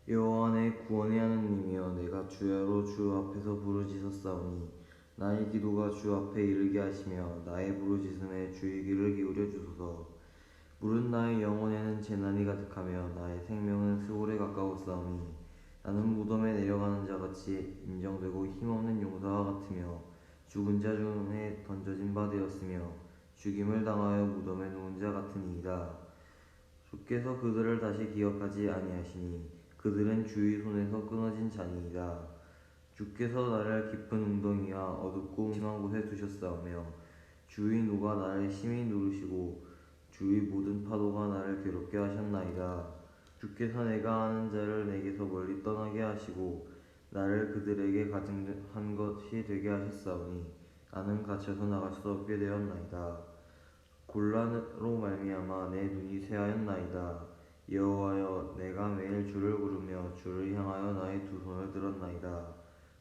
여호와 내 구원의 하나님이여, 내가 주야로 주 앞에서 부르짖었사오니 나의 기도가 주 앞에 이르게 하시며 나의 부르짖음에 주의 귀를 기울여 주소서. 물은 나의 영혼에는 재난이 가득하며 나의 생명은 스올에 가까웠사오니 나는 무덤에 내려가는 자같이 인정되고 힘없는 용사와 같으며 죽은 자 중에 던져진 바 되었으며 죽임을 당하여 무덤에 누운 자 같으니이다. 주께서 그들을 다시 기억하지 아니하시니 그들은 주의 손에서 끊어진 자니이다. 주께서 나를 깊은 웅덩이와 어둡고 음침한 곳에 두셨사오며 주의 누가 나를 심히 누르시고 주의 모든 파도가 나를 괴롭게 하셨나이다. 주께서 내가 아는 자를 내게서 멀리 떠나게 하시고 나를 그들에게 가증한 것이 되게 하셨사오니 나는 갇혀서 나갈 수 없게 되었나이다. 곤란으로 말미암아 내 눈이 쇠하였나이다. 여호와여, 내가 매일 주를 부르며 주를 향하여 나의 두 손을 들었나이다.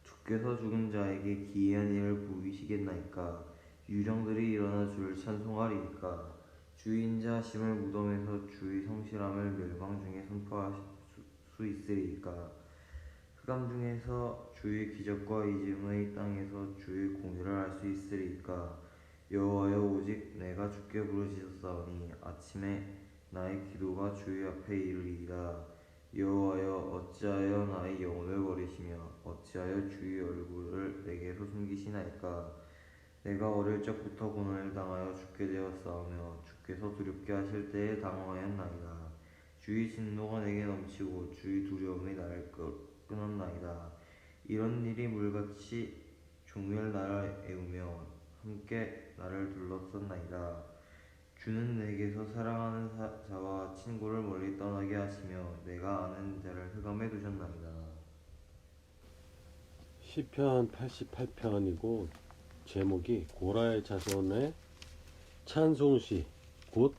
주께서 죽은 자에게 기이한 일을 보이시겠나이까? 유령들이 일어나 주를 찬송하리이까? 주의 인자하심을 무덤에서 주의 성실함을 멸망 중에 선포할 수 있으리이까? 흑암 중에서 주의 기적과 이짐의 땅에서 주의 공의를 알 수 있으리이까? 여호와여, 오직 내가 주께 부르짖었사오니 아침에 나의 기도가 주의 앞에 이르리이다. 여호와여, 어찌하여 나의 영혼을 버리시며 어찌하여 주의 얼굴을 내게서 숨기시나이까? 내가 어릴 적부터 고난을 당하여 죽게 되었사오며 주께서 두렵게 하실 때에 당황하였나이다. 주의 진노가 내게 넘치고 주의 두려움이 나를 끊었나이다. 이런 일이 물같이 종일 나를 애우며 함께 나를 둘러쌌나이다. 주는 내게서 사랑하는 자와 친구를 멀리 떠나게 하시며 내가 아는 자를 흑암에 두셨나이다. 시편 88편이고 제목이 고라의 자손의 찬송시, 곧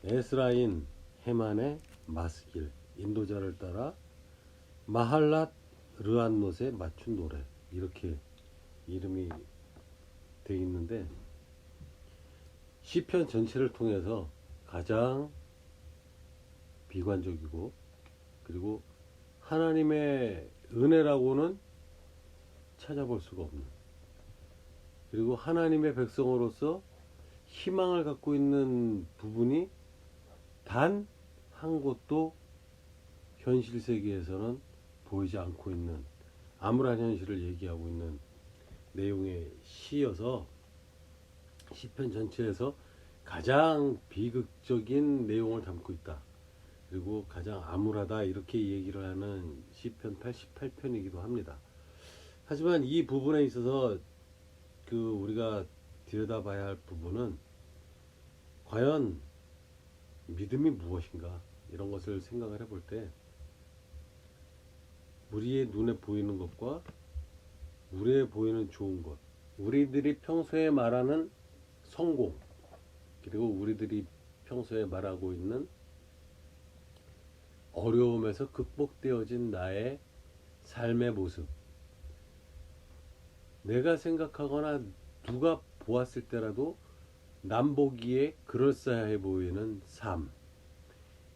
에스라인 헤만의 마스길, 인도자를 따라 마할랏 르안못에 맞춘 노래, 이렇게 이름이 되어 있는데, 시편 전체를 통해서 가장 비관적이고, 그리고 하나님의 은혜라고는 찾아볼 수가 없는, 그리고 하나님의 백성으로서 희망을 갖고 있는 부분이 단 한 곳도 현실 세계에서는 보이지 않고 있는 암울한 현실을 얘기하고 있는 내용의 시여서 시편 전체에서 가장 비극적인 내용을 담고 있다, 그리고 가장 암울하다, 이렇게 얘기를 하는 시편 88편이기도 합니다. 하지만 이 부분에 있어서 우리가 들여다봐야 할 부분은 과연 믿음이 무엇인가, 이런 것을 생각을 해볼 때 우리의 눈에 보이는 것과 우리의 보이는 좋은 것, 우리들이 평소에 말하는 성공, 그리고 우리들이 평소에 말하고 있는 어려움에서 극복되어진 나의 삶의 모습, 내가 생각하거나 누가 보았을 때라도 남 보기에 그럴싸해 보이는 삶,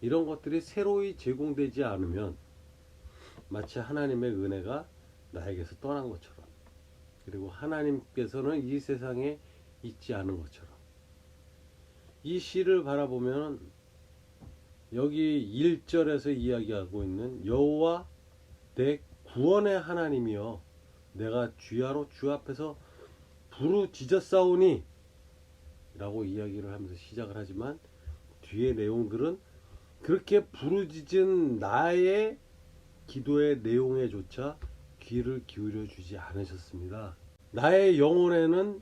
이런 것들이 새로이 제공되지 않으면 마치 하나님의 은혜가 나에게서 떠난 것처럼, 그리고 하나님께서는 이 세상에 있지 않은 것처럼, 이 시를 바라보면 여기 1절에서 이야기하고 있는 여호와 내 구원의 하나님이여, 내가 주야로 주 앞에서 부르짖었사오니 라고 이야기를 하면서 시작을 하지만, 뒤의 내용들은 그렇게 부르짖은 나의 기도의 내용에조차 귀를 기울여 주지 않으셨습니다. 나의 영혼에는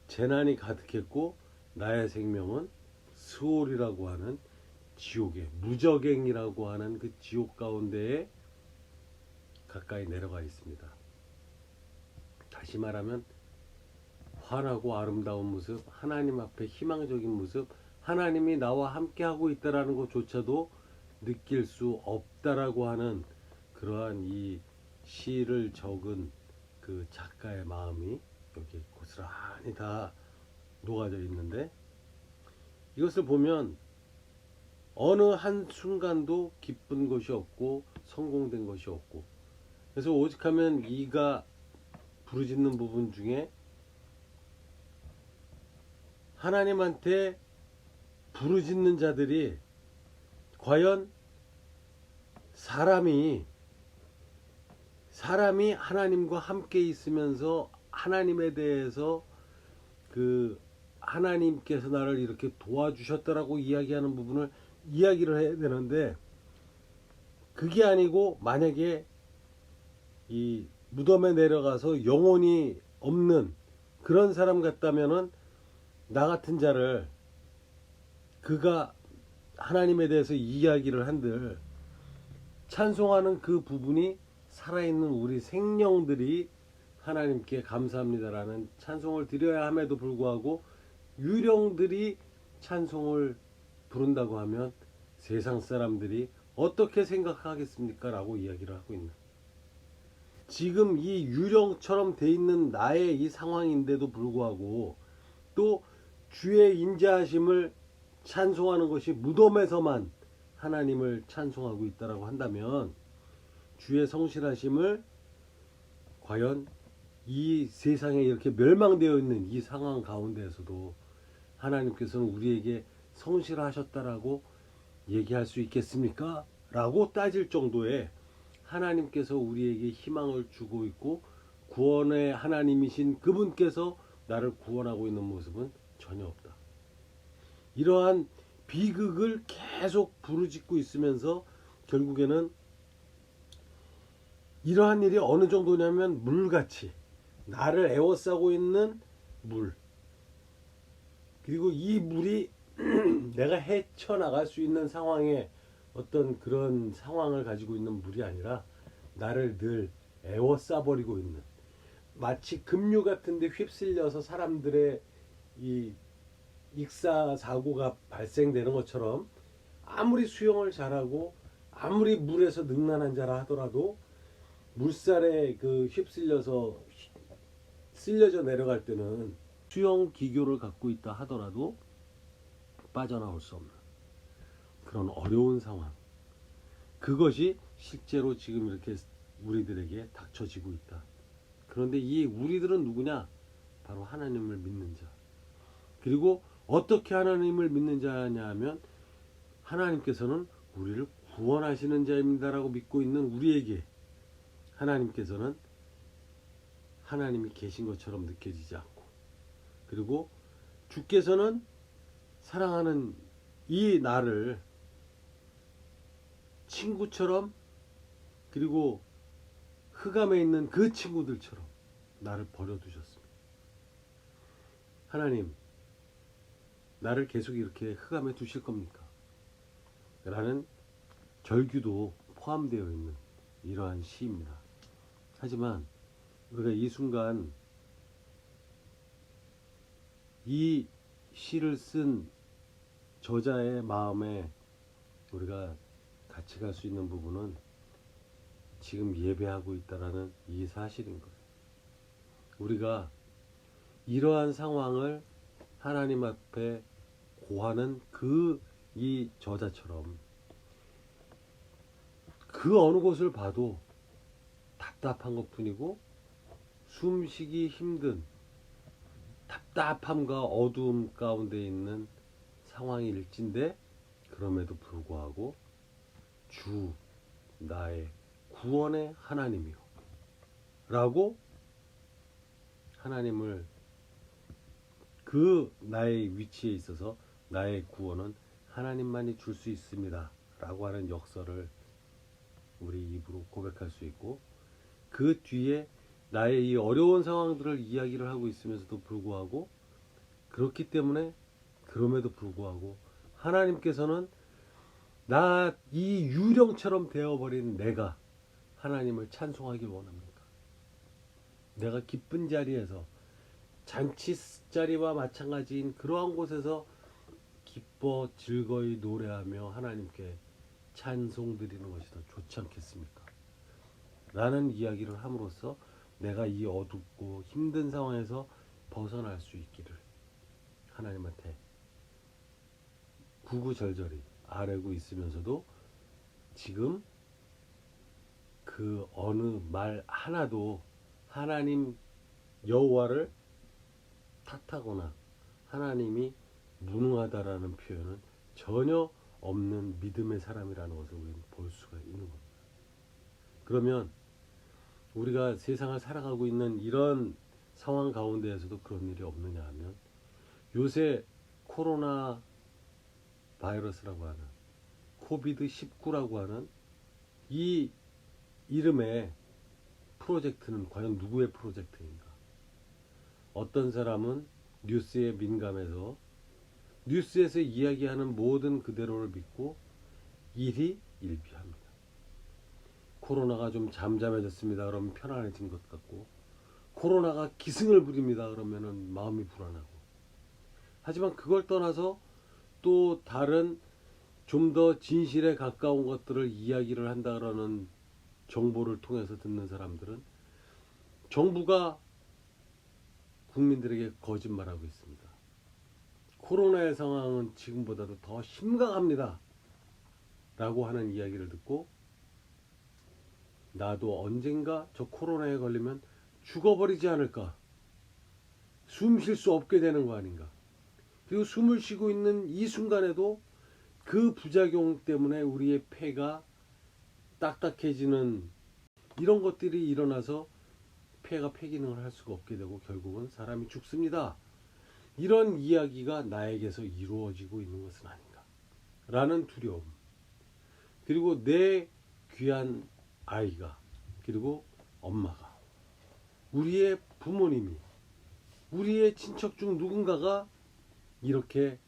재난이 가득했고 나의 생명은 스올이라고 하는 지옥에, 무저갱이라고 하는 그 지옥 가운데에 가까이 내려가 있습니다. 다시 말하면 환하고 아름다운 모습, 하나님 앞에 희망적인 모습, 하나님이 나와 함께하고 있다라는 것조차도 느낄 수 없다라고 하는 그러한 이 시를 적은 그 작가의 마음이 여기 고스란히 다 녹아져 있는데, 이것을 보면 어느 한순간도 기쁜 것이 없고 성공된 것이 없고, 그래서 오직하면 이가 부르짖는 부분 중에 하나님한테 부르짖는 자들이 과연 사람이 하나님과 함께 있으면서 하나님에 대해서 그 하나님께서 나를 이렇게 도와주셨다라고 이야기하는 부분을 이야기를 해야 되는데, 그게 아니고 만약에 이 무덤에 내려가서 영혼이 없는 그런 사람 같다면은 나 같은 자를 그가 하나님에 대해서 이야기를 한들 찬송하는 그 부분이 살아있는 우리 생명들이 하나님께 감사합니다라는 찬송을 드려야 함에도 불구하고 유령들이 찬송을 부른다고 하면 세상 사람들이 어떻게 생각하겠습니까? 라고 이야기를 하고 있는, 지금 이 유령처럼 돼 있는 나의 이 상황인데도 불구하고 또 주의 인자하심을 찬송하는 것이 무덤에서만 하나님을 찬송하고 있다라고 한다면, 주의 성실하심을 과연 이 세상에 이렇게 멸망되어 있는 이 상황 가운데에서도 하나님께서는 우리에게 성실하셨다라고 얘기할 수 있겠습니까? 라고 따질 정도의 하나님께서 우리에게 희망을 주고 있고 구원의 하나님이신 그분께서 나를 구원하고 있는 모습은 전혀 없다. 이러한 비극을 계속 부르짖고 있으면서 결국에는 이러한 일이 어느 정도냐면 물같이 나를 에워싸고 있는 물, 그리고 이 물이 내가 헤쳐나갈 수 있는 상황에 어떤 그런 상황을 가지고 있는 물이 아니라 나를 늘 에워싸버리고 있는, 마치 급류 같은 데 휩쓸려서 사람들의 이 익사 사고가 발생되는 것처럼 아무리 수영을 잘하고 아무리 물에서 능란한 자라 하더라도 물살에 그 휩쓸려서 쓸려져 내려갈 때는 수영 기교를 갖고 있다 하더라도 빠져나올 수 없는 그런 어려운 상황, 그것이 실제로 지금 이렇게 우리들에게 닥쳐지고 있다. 그런데 이 우리들은 누구냐? 바로 하나님을 믿는 자. 그리고 어떻게 하나님을 믿는 자냐 하면 하나님께서는 우리를 구원하시는 자입니다라고 믿고 있는 우리에게 하나님께서는 하나님이 계신 것처럼 느껴지지 않고, 그리고 주께서는 사랑하는 이 나를 친구처럼, 그리고 흑암에 있는 그 친구들처럼 나를 버려두셨습니다. 하나님, 나를 계속 이렇게 흑암에 두실 겁니까? 라는 절규도 포함되어 있는 이러한 시입니다. 하지만 우리가 이 순간 이 시를 쓴 저자의 마음에 우리가 같이 갈 수 있는 부분은 지금 예배하고 있다라는 이 사실인 거예요. 우리가 이러한 상황을 하나님 앞에 고하는 이 저자처럼 그 어느 곳을 봐도 답답한 것뿐이고 숨쉬기 힘든 답답함과 어두움 가운데 있는 상황일진데, 그럼에도 불구하고 주 나의 구원의 하나님이요 라고 하나님을 그 나의 위치에 있어서 나의 구원은 하나님만이 줄 수 있습니다 라고 하는 역설을 우리 입으로 고백할 수 있고, 그 뒤에 나의 이 어려운 상황들을 이야기를 하고 있으면서도 불구하고, 그렇기 때문에 그럼에도 불구하고 하나님께서는 나 이 유령처럼 되어버린 내가 하나님을 찬송하길 원합니까? 내가 기쁜 자리에서, 잔치 자리와 마찬가지인 그러한 곳에서 기뻐 즐거이 노래하며 하나님께 찬송 드리는 것이 더 좋지 않겠습니까? 라는 이야기를 함으로써 내가 이 어둡고 힘든 상황에서 벗어날 수 있기를 하나님한테 구구절절히 아뢰고 있으면서도 지금 그 어느 말 하나도 하나님 여호와를 탓하거나 하나님이 무능하다라는 표현은 전혀 없는 믿음의 사람이라는 것을 우리는 볼 수가 있는 겁니다. 그러면 우리가 세상을 살아가고 있는 이런 상황 가운데에서도 그런 일이 없느냐 하면 요새 코로나 바이러스라고 하는 코비드19라고 하는 이 이름의 프로젝트는 과연 누구의 프로젝트인가? 어떤 사람은 뉴스에 민감해서 뉴스에서 이야기하는 모든 그대로를 믿고 일희일비합니다. 코로나가 좀 잠잠해졌습니다. 그러면 편안해진 것 같고, 코로나가 기승을 부립니다. 그러면은 마음이 불안하고. 하지만 그걸 떠나서 또 다른 좀 더 진실에 가까운 것들을 이야기를 한다 그러는 정보를 통해서 듣는 사람들은 정부가 국민들에게 거짓말하고 있습니다. 코로나의 상황은 지금보다도 더 심각합니다. 라고 하는 이야기를 듣고 나도 언젠가 저 코로나에 걸리면 죽어버리지 않을까? 숨 쉴 수 없게 되는 거 아닌가? 그리고 숨을 쉬고 있는 이 순간에도 그 부작용 때문에 우리의 폐가 딱딱해지는 이런 것들이 일어나서 폐가 폐기능을 할 수가 없게 되고 결국은 사람이 죽습니다. 이런 이야기가 나에게서 이루어지고 있는 것은 아닌가 라는 두려움, 그리고 내 귀한 아이가, 그리고 엄마가, 우리의 부모님이, 우리의 친척 중 누군가가 이렇게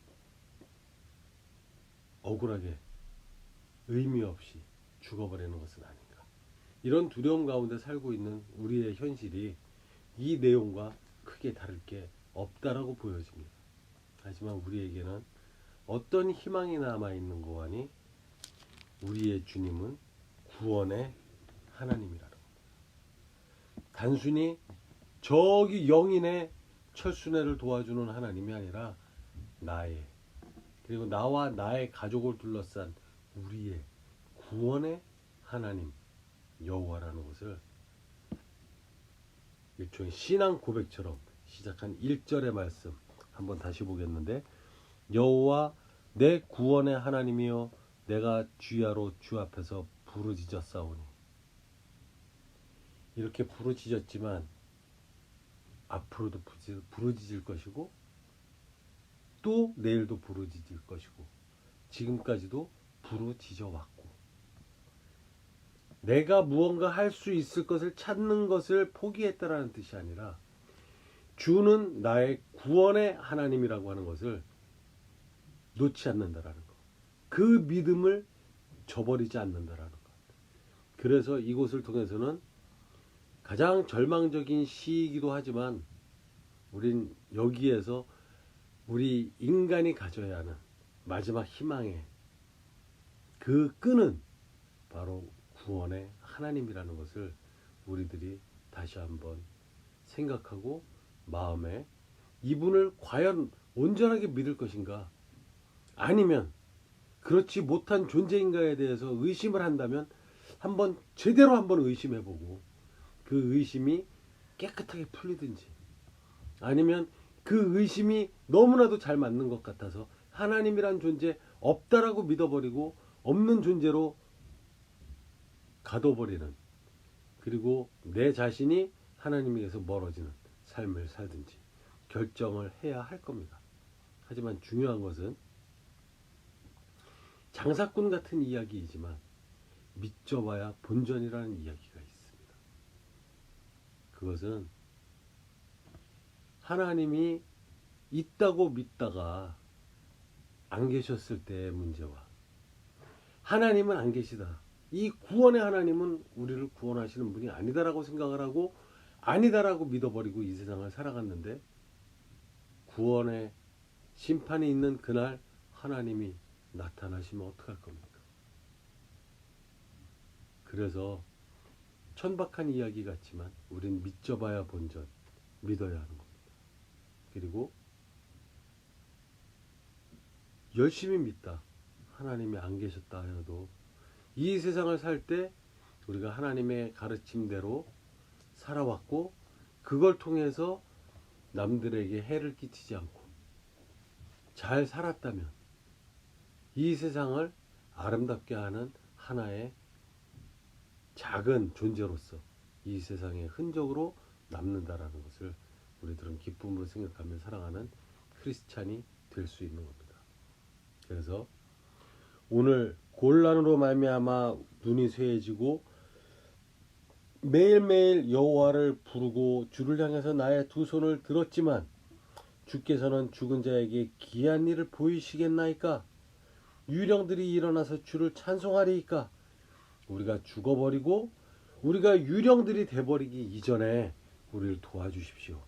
억울하게 의미 없이 죽어버리는 것은 아닌가. 이런 두려움 가운데 살고 있는 우리의 현실이 이 내용과 크게 다를 게 없다라고 보여집니다. 하지만 우리에게는 어떤 희망이 남아있는 거 아니? 우리의 주님은 구원의 하나님이라는 겁니다. 단순히 저기 영인의 철순애를 도와주는 하나님이 아니라 나의, 그리고 나와 나의 가족을 둘러싼 우리의 구원의 하나님 여호와라는 것을 일종의 신앙 고백처럼 시작한 1절의 말씀 한번 다시 보겠는데, 여호와 내 구원의 하나님이여 내가 주야로 주 앞에서 부르짖었사오니. 이렇게 부르짖었지만 앞으로도 부르짖을 것이고 또 내일도 부르짖을 것이고 지금까지도 부르짖어 왔고, 내가 무언가 할 수 있을 것을 찾는 것을 포기했다라는 뜻이 아니라 주는 나의 구원의 하나님이라고 하는 것을 놓지 않는다라는 것, 그 믿음을 저버리지 않는다라는 것. 그래서 이곳을 통해서는 가장 절망적인 시이기도 하지만 우린 여기에서 우리 인간이 가져야 하는 마지막 희망의 그 끈은 바로 구원의 하나님이라는 것을 우리들이 다시 한번 생각하고 마음에 이분을 과연 온전하게 믿을 것인가, 아니면 그렇지 못한 존재인가에 대해서 의심을 한다면 한번 제대로 한번 의심해보고 그 의심이 깨끗하게 풀리든지, 아니면 그 의심이 너무나도 잘 맞는 것 같아서 하나님이란 존재 없다라고 믿어버리고 없는 존재로 가둬버리는, 그리고 내 자신이 하나님에게서 멀어지는 삶을 살든지 결정을 해야 할 겁니다. 하지만 중요한 것은 장사꾼 같은 이야기이지만 믿져봐야 본전이라는 이야기가 있습니다. 그것은 하나님이 있다고 믿다가 안 계셨을 때의 문제와 하나님은 안 계시다, 이 구원의 하나님은 우리를 구원하시는 분이 아니다라고 생각을 하고 아니다라고 믿어버리고 이 세상을 살아갔는데, 구원의 심판이 있는 그날 하나님이 나타나시면 어떡할 겁니까? 그래서 천박한 이야기 같지만 우린 믿져봐야 본전, 믿어야 하는 겁니다. 그리고 열심히 믿다 하나님이 안 계셨다 하여도 이 세상을 살 때 우리가 하나님의 가르침대로 살아왔고 그걸 통해서 남들에게 해를 끼치지 않고 잘 살았다면 이 세상을 아름답게 하는 하나의 작은 존재로서 이 세상의 흔적으로 남는다라는 것을 우리들은 기쁨으로 생각하며 살아가는 크리스찬이 될 수 있는 겁니다. 그래서 오늘 곤란으로 말미암아 눈이 쇠해지고 매일매일 여호와를 부르고 주를 향해서 나의 두 손을 들었지만 주께서는 죽은 자에게 기한 일을 보이시겠나이까? 유령들이 일어나서 주를 찬송하리이까? 우리가 죽어버리고 우리가 유령들이 돼버리기 이전에 우리를 도와주십시오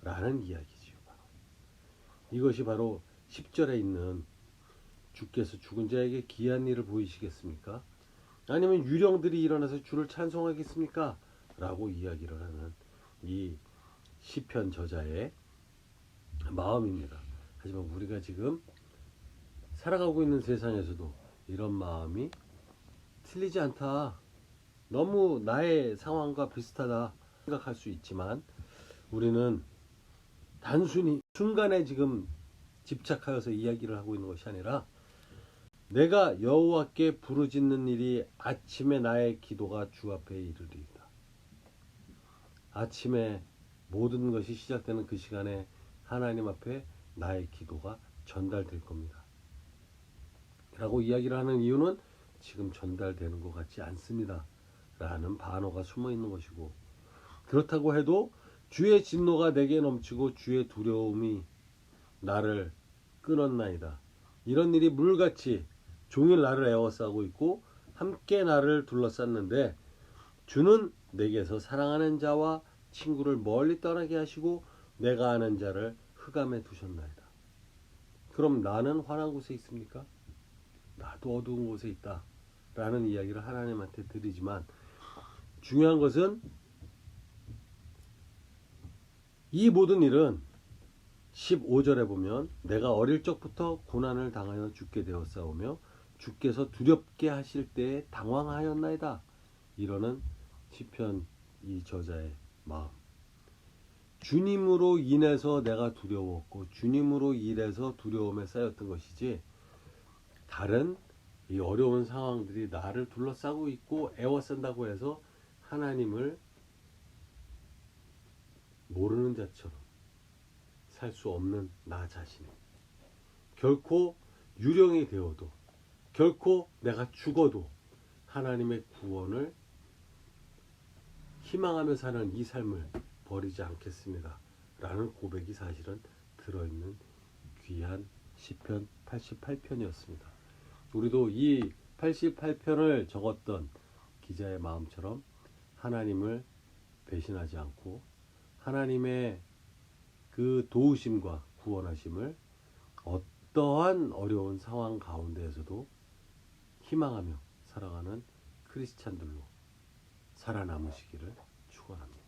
라는 이야기지요. 이것이 바로 10절에 있는 주께서 죽은 자에게 기한 일을 보이시겠습니까? 아니면 유령들이 일어나서 주를 찬송하겠습니까? 라고 이야기를 하는 이 시편 저자의 마음입니다. 하지만 우리가 지금 살아가고 있는 세상에서도 이런 마음이 틀리지 않다. 너무 나의 상황과 비슷하다 생각할 수 있지만 우리는 단순히 순간에 지금 집착하여서 이야기를 하고 있는 것이 아니라 내가 여호와께 부르짖는 일이 아침에 나의 기도가 주 앞에 이르리이다. 아침에 모든 것이 시작되는 그 시간에 하나님 앞에 나의 기도가 전달될 겁니다. 라고 이야기를 하는 이유는 지금 전달되는 것 같지 않습니다. 라는 반어가 숨어 있는 것이고 그렇다고 해도 주의 진노가 내게 넘치고 주의 두려움이 나를 끊었나이다. 이런 일이 물같이 종일 나를 에워싸고 있고 함께 나를 둘러쌌는데 주는 내게서 사랑하는 자와 친구를 멀리 떠나게 하시고 내가 아는 자를 흑암에 두셨나이다. 그럼 나는 환한 곳에 있습니까? 나도 어두운 곳에 있다. 라는 이야기를 하나님한테 드리지만 중요한 것은 이 모든 일은 15절에 보면 내가 어릴 적부터 고난을 당하여 죽게 되었사오며 주께서 두렵게 하실 때에 당황하였나이다. 이러는 시편 이 저자의 마음. 주님으로 인해서 내가 두려웠고 주님으로 인해서 두려움에 쌓였던 것이지 다른 이 어려운 상황들이 나를 둘러싸고 있고 애워싼다고 해서 하나님을 모르는 자처럼 살 수 없는 나 자신이 결코 유령이 되어도 결코 내가 죽어도 하나님의 구원을 희망하며 사는 이 삶을 버리지 않겠습니다. 라는 고백이 사실은 들어있는 귀한 시편 88편이었습니다. 우리도 이 88편을 적었던 기자의 마음처럼 하나님을 배신하지 않고 하나님의 그 도우심과 구원하심을 어떠한 어려운 상황 가운데에서도 희망하며 살아가는 크리스찬들로 살아남으시기를 축원합니다.